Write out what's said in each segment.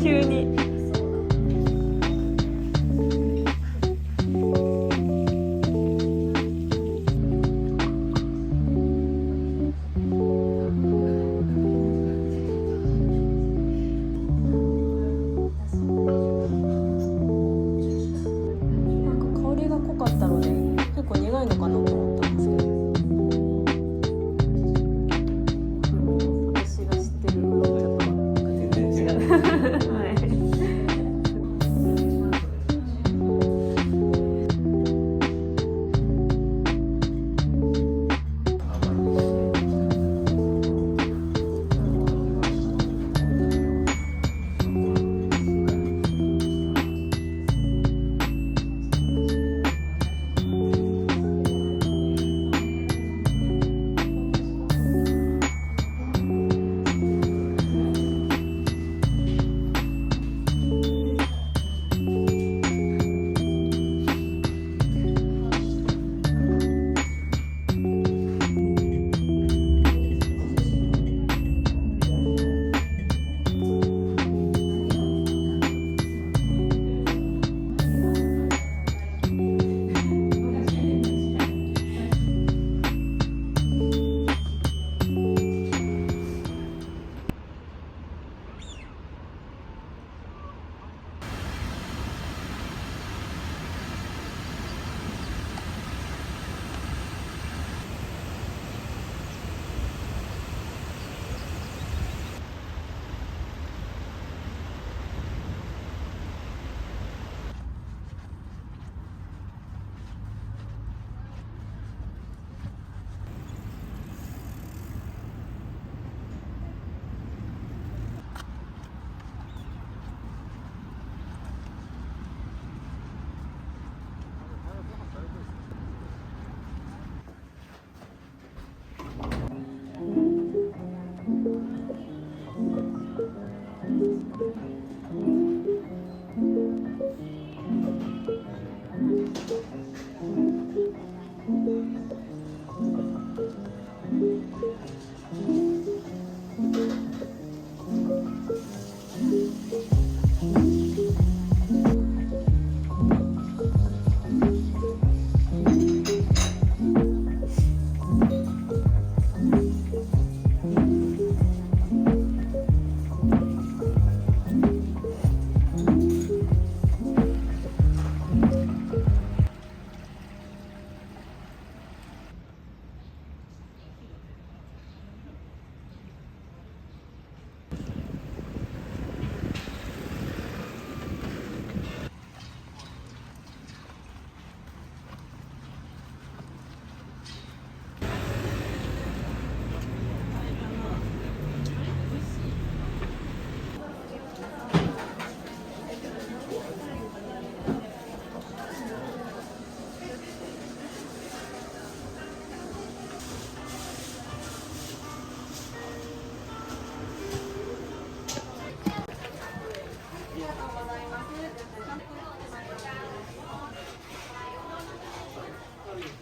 急に。なんか香りが濃かったので結構苦いのかなと思ったんですけど、私が知ってるウーロン茶とは全然違う。はい。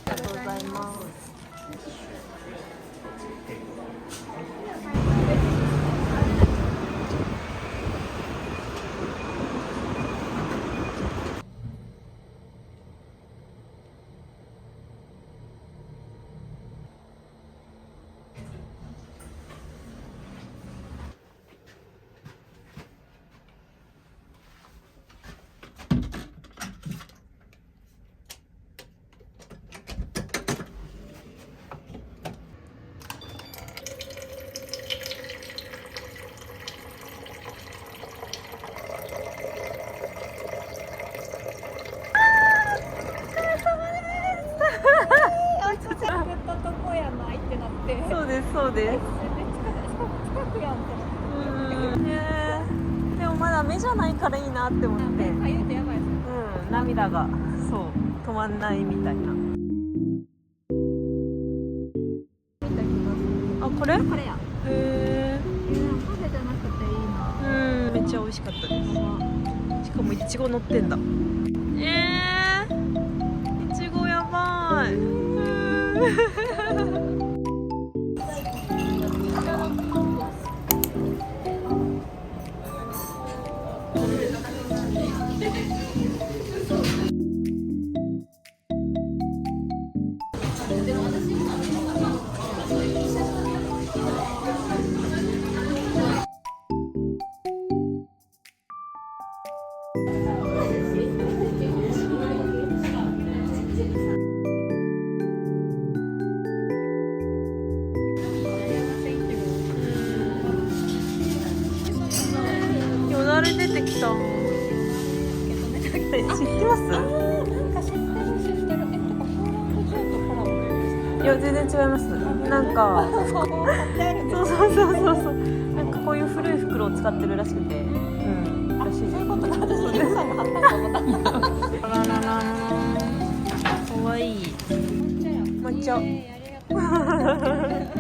ありがとうございます。そうです、そうです。でもまだ目じゃないからいいなって思って。うん、涙がそう止まんないみたいな。あ、これ？これや。へえ。カフェじゃなくていいな。めっちゃ美味しかったです。しかもいちご乗ってんだ。いちごやばい。よだれ出てきた。知ってます？いや全然違います。なんかそうなんかこういう古い袋を使ってるらしくて、らしいです。そういうことか。私のさんが貼ったと思った。あらららら。可愛い。抹茶。ありがとう。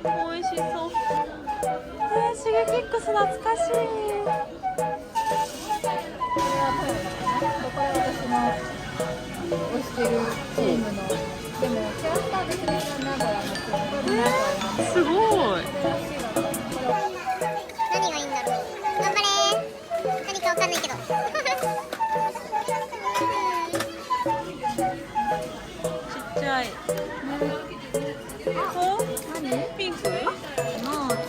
美味しそう。シゲキックス懐かしい。これ私の推してるチームの、でもキャラクター別に名古屋のすごい。何がいいんだろう。頑張れー。何かわかんないけど。ちっちゃい。何？ピンク？のチ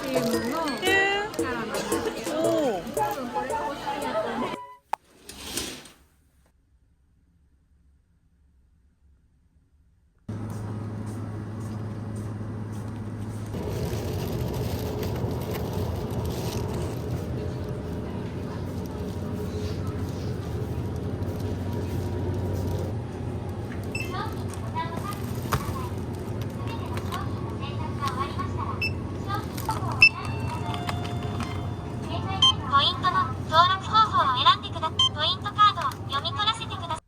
ームのキャラなんですけど、多分これが欲しいやつね。ポイントの登録方法を選んでください。ポイントカードを読み取らせてください。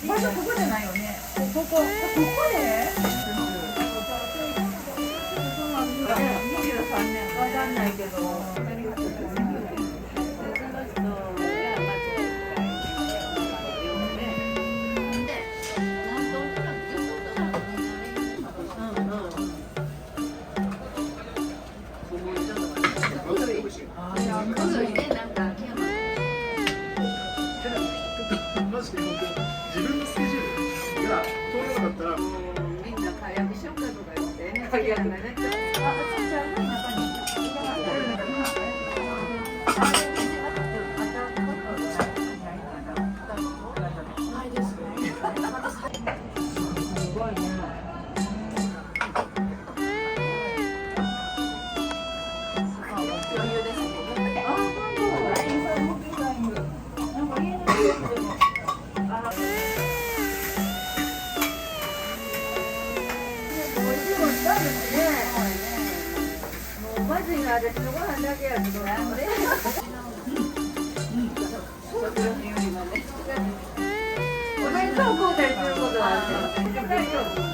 場所ここじゃないよね。ここで。23年わかんないけど。自分のスケジュールが通らなかったらみんな解約しようかとか言って解約がね。いのは私のご飯だけやけどね。お弁当買うたりすることはあるけど、大丈夫。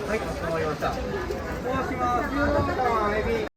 はい、かしこまりました。こうします。牛丼とエビ。